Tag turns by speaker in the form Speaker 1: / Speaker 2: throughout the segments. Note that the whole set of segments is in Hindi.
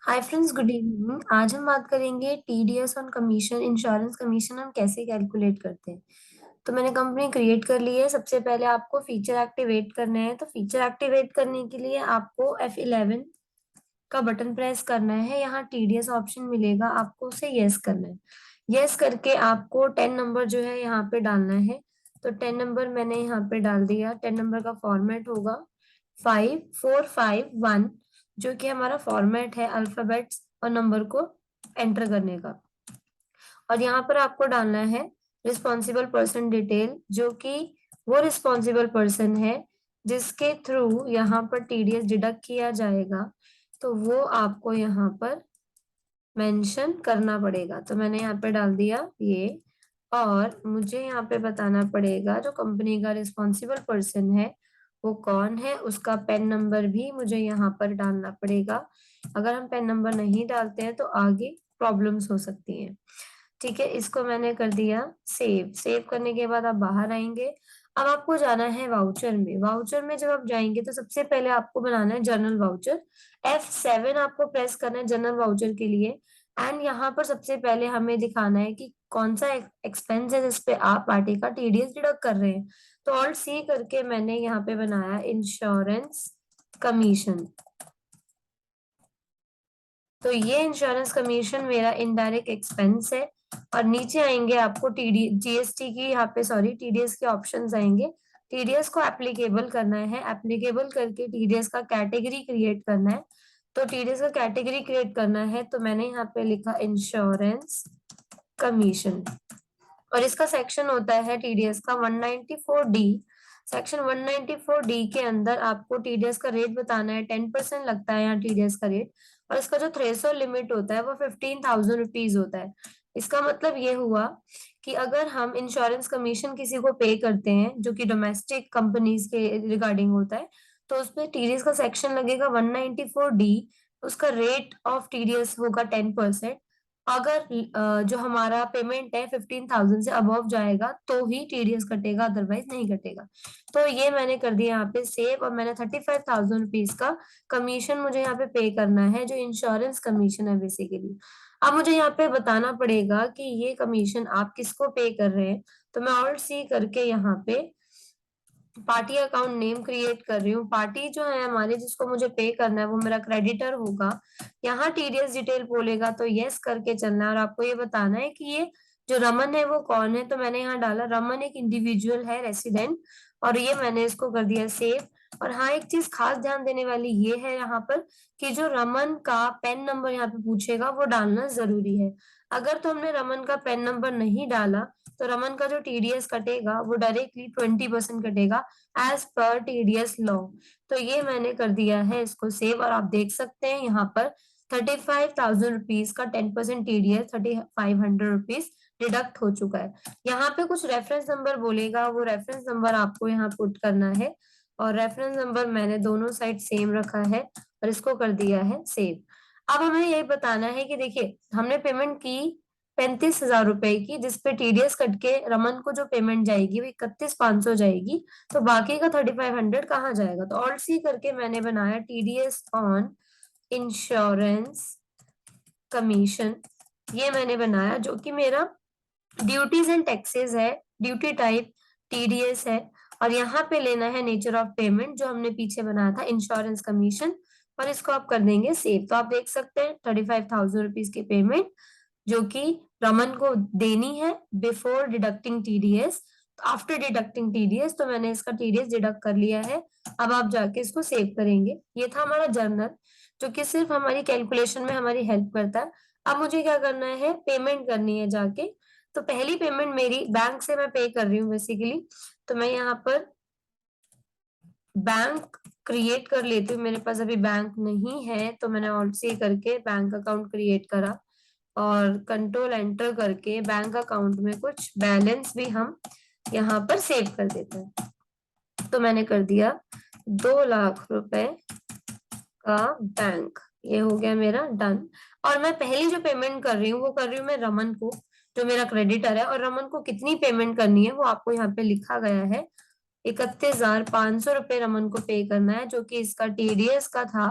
Speaker 1: Hi friends, good evening. आज हम बात करेंगे TDS on commission, insurance commission हम कैसे कैलकुलेट करते हैं। तो मैंने कंपनी क्रिएट कर ली है। सबसे पहले आपको फीचर एक्टिवेट करना है। तो फीचर एक्टिवेट करने के लिए आपको F11 का बटन प्रेस करना है। यहाँ टीडीएस ऑप्शन मिलेगा, आपको उसे यस करना है। यस करके आपको 10 नंबर जो है यहाँ पे डालना है। तो 10 नंबर मैंने यहाँ पे डाल दिया। 10 नंबर का फॉर्मेट होगा 5451, जो कि हमारा फॉर्मेट है अल्फाबेट्स और नंबर को एंटर करने का। और यहाँ पर आपको डालना है रिस्पॉन्सिबल पर्सन डिटेल, जो कि वो रिस्पॉन्सिबल पर्सन है जिसके थ्रू यहाँ पर टीडीएस डिडक्ट किया जाएगा। तो वो आपको यहाँ पर मेंशन करना पड़ेगा। तो मैंने यहाँ पे डाल दिया ये। और मुझे यहाँ पे बताना पड़ेगा जो कंपनी का रिस्पॉन्सिबल पर्सन है वो कौन है, उसका पेन नंबर भी मुझे यहाँ पर डालना पड़ेगा। अगर हम पेन नंबर नहीं डालते हैं तो आगे प्रॉब्लम्स हो सकती हैं। ठीक है, इसको मैंने कर दिया सेव। सेव करने के बाद आप बाहर आएंगे। अब आपको जाना है वाउचर में। वाउचर में जब आप जाएंगे तो सबसे पहले आपको बनाना है जनरल वाउचर। F7 आपको प्रेस करना है जनरल वाउचर के लिए। एंड यहाँ पर सबसे पहले हमें दिखाना है कि कौन सा एक्सपेंस है जिसपे आप पार्टी का टीडीएस डिडक्ट कर रहे हैं। तो ऑल्ट सी करके मैंने यहाँ पे बनाया इंश्योरेंस कमीशन। तो ये इंश्योरेंस कमीशन मेरा इनडायरेक्ट एक्सपेंस है। और नीचे आएंगे आपको टीडी जीएसटी की, यहाँ पे सॉरी टीडीएस के ऑप्शंस आएंगे। टीडीएस को एप्लीकेबल करना है। एप्लीकेबल करके टीडीएस का कैटेगरी क्रिएट करना है। तो टीडीएस का कैटेगरी क्रिएट करना है तो मैंने यहाँ पे लिखा इंश्योरेंस कमीशन। और इसका सेक्शन होता है टीडीएस का 194D। सेक्शन 194D के अंदर आपको टीडीएस का रेट बताना है। 10% लगता है यहाँ टीडीएस का रेट। और इसका जो थ्रेशोल्ड लिमिट होता है वो 15,000 रुपीज होता है। इसका मतलब ये हुआ कि अगर हम इंश्योरेंस कमीशन किसी को पे करते हैं जो कि डोमेस्टिक कंपनीज के रिगार्डिंग होता है, तो उसमें टीडीएस का सेक्शन लगेगा 194D। उसका रेट ऑफ टीडीएस होगा 10%। अगर जो हमारा पेमेंट है 15,000 से अबव जाएगा तो ही टीडीएस कटेगा, अदरवाइज नहीं कटेगा। तो ये मैंने कर दिया यहाँ पे सेव। और मैंने 35,000 रुपीज का कमीशन मुझे यहाँ पे पे करना है, जो इंश्योरेंस कमीशन है बेसिकली। अब मुझे यहाँ पे बताना पड़ेगा कि ये कमीशन आप किसको पे कर रहे हैं। तो मैं ऑल्ट सी करके यहाँ पे पार्टी अकाउंट नेम क्रिएट कर रही हूँ। पार्टी जो है हमारे जिसको मुझे पे करना है वो मेरा क्रेडिटर होगा। यहाँ टीडीएस डिटेल बोलेगा तो यस करके चलना है। और आपको ये बताना है कि ये जो रमन है वो कौन है। तो मैंने यहाँ डाला रमन एक इंडिविजुअल है, रेसिडेंट। और ये मैंने इसको कर दिया सेव। और हाँ, एक चीज खास ध्यान देने वाली ये है यहाँ पर कि जो रमन का पेन नंबर यहाँ पे पूछेगा वो डालना जरूरी है। अगर तो हमने रमन का पेन नंबर नहीं डाला तो रमन का जो टीडीएस कटेगा वो डायरेक्टली 20% कटेगा एज पर टीडीएस लॉ। तो ये मैंने कर दिया है इसको सेव। और आप देख सकते हैं यहाँ पर 35,000 रुपीज का 10% टीडीएस 3,500 रुपीज डिडक्ट हो चुका है। यहाँ पे कुछ रेफरेंस नंबर बोलेगा, वो रेफरेंस नंबर आपको यहाँ पुट करना है। और रेफरेंस नंबर मैंने दोनों साइड सेम रखा है और इसको कर दिया है सेव। अब हमें ये बताना है कि देखिए हमने पेमेंट की 35,000 रुपए की, जिसपे टीडीएस कट के रमन को जो पेमेंट जाएगी वो 31,500 जाएगी। तो बाकी का 3,500 कहाँ जाएगा। तो ऑल्ट सी करके मैंने बनाया टीडीएस ऑन इंश्योरेंस कमीशन। ये मैंने बनाया जो कि मेरा ड्यूटीज एंड टैक्सेस है। ड्यूटी टाइप टीडीएस है। और यहाँ पे लेना है नेचर ऑफ पेमेंट जो हमने पीछे बनाया था इंश्योरेंस कमीशन। और इसको आप कर देंगे सेव। तो आप देख सकते हैं 35,000 रुपीज की पेमेंट जो कि रमन को देनी है before deducting TDS. After deducting TDS तो मैंने इसका टीडीएस डिडक्ट कर लिया है। अब आप जाके इसको सेव करेंगे। ये था हमारा जर्नल जो कि सिर्फ हमारी कैलकुलेशन में हमारी हेल्प करता है। अब मुझे क्या करना है, पेमेंट करनी है जाके। तो पहली पेमेंट मेरी बैंक से मैं पे कर रही हूँ बेसिकली। तो मैं यहाँ पर बैंक क्रिएट कर लेती हूँ। मेरे पास अभी बैंक नहीं है तो मैंने ऑल्ट सी करके बैंक अकाउंट क्रिएट करा। और कंट्रोल एंटर करके बैंक अकाउंट में कुछ बैलेंस भी हम यहाँ पर सेव कर देते हैं। तो मैंने कर दिया 2 लाख रुपए का बैंक। ये हो गया मेरा डन। और मैं पहली जो पेमेंट कर रही हूँ वो कर रही हूँ मैं रमन को, जो मेरा क्रेडिटर है। और रमन को कितनी पेमेंट करनी है वो आपको यहाँ पे लिखा गया है। 31,500 रुपए रमन को पे करना है, जो कि इसका टीडीएस का था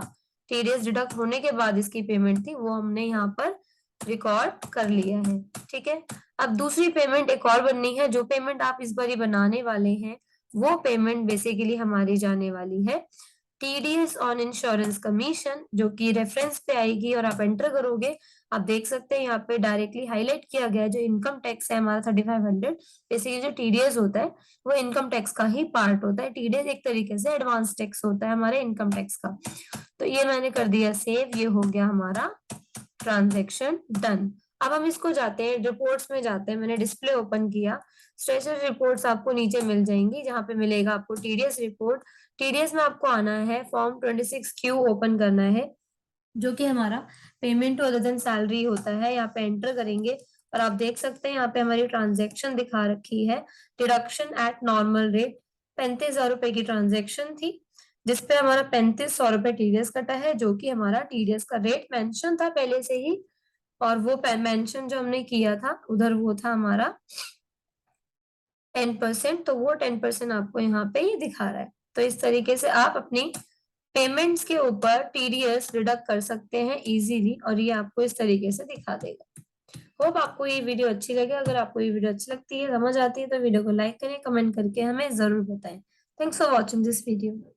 Speaker 1: टीडीएस डिडक्ट होने के बाद इसकी पेमेंट थी वो हमने यहाँ पर रिकॉर्ड कर लिया है। ठीक है, अब दूसरी पेमेंट एक और बननी है। जो पेमेंट आप इस बार बनाने वाले हैं वो पेमेंट बेसिकली हमारी जाने वाली है टीडीएस ऑन इंश्योरेंस कमीशन, जो कि रेफरेंस पे आएगी और आप एंटर करोगे। आप देख सकते हैं यहाँ पे डायरेक्टली हाईलाइट किया गया है जो इनकम टैक्स है हमारा 3500। बेसिकली जो टीडीएस होता है वो इनकम टैक्स का ही पार्ट होता है। टीडीएस एक तरीके से एडवांस टैक्स होता है हमारे इनकम टैक्स का। तो ये मैंने कर दिया सेव, ये हो गया हमारा ट्रांजेक्शन डन। अब हम इसको जाते हैं रिपोर्ट्स में जाते हैं। मैंने डिस्प्ले ओपन किया, स्टेटस रिपोर्ट्स आपको नीचे मिल जाएंगी जहां पे मिलेगा आपको टीडीएस रिपोर्ट। टीडीएस में आपको आना है, फॉर्म 26Q ओपन करना है जो कि हमारा payment to other than salary होता है। यहाँ पे एंटर करेंगे और आप देख सकते हैं यहाँ पे हमारी ट्रांजेक्शन दिखा रखी है, डिडक्शन एट नॉर्मल रेट। 35,000 रुपए की ट्रांजेक्शन थी जिसपे हमारा 3500 रुपए टीडीएस कटा है, जो कि हमारा टीडीएस का रेट मेंशन था पहले से ही। और वो मेंशन जो हमने किया था उधर वो था हमारा 10%। तो वो 10% आपको यहाँ पे ये दिखा रहा है। तो इस तरीके से आप अपनी पेमेंट्स के ऊपर टीडीएस डिडक्ट कर सकते हैं इजीली, और ये आपको इस तरीके से दिखा देगा। होप आपको ये वीडियो अच्छी लगे। अगर आपको ये वीडियो अच्छी लगती है, समझ आती है, तो वीडियो को लाइक करें, कमेंट करके हमें जरूर बताएं। Thanks for watching this video.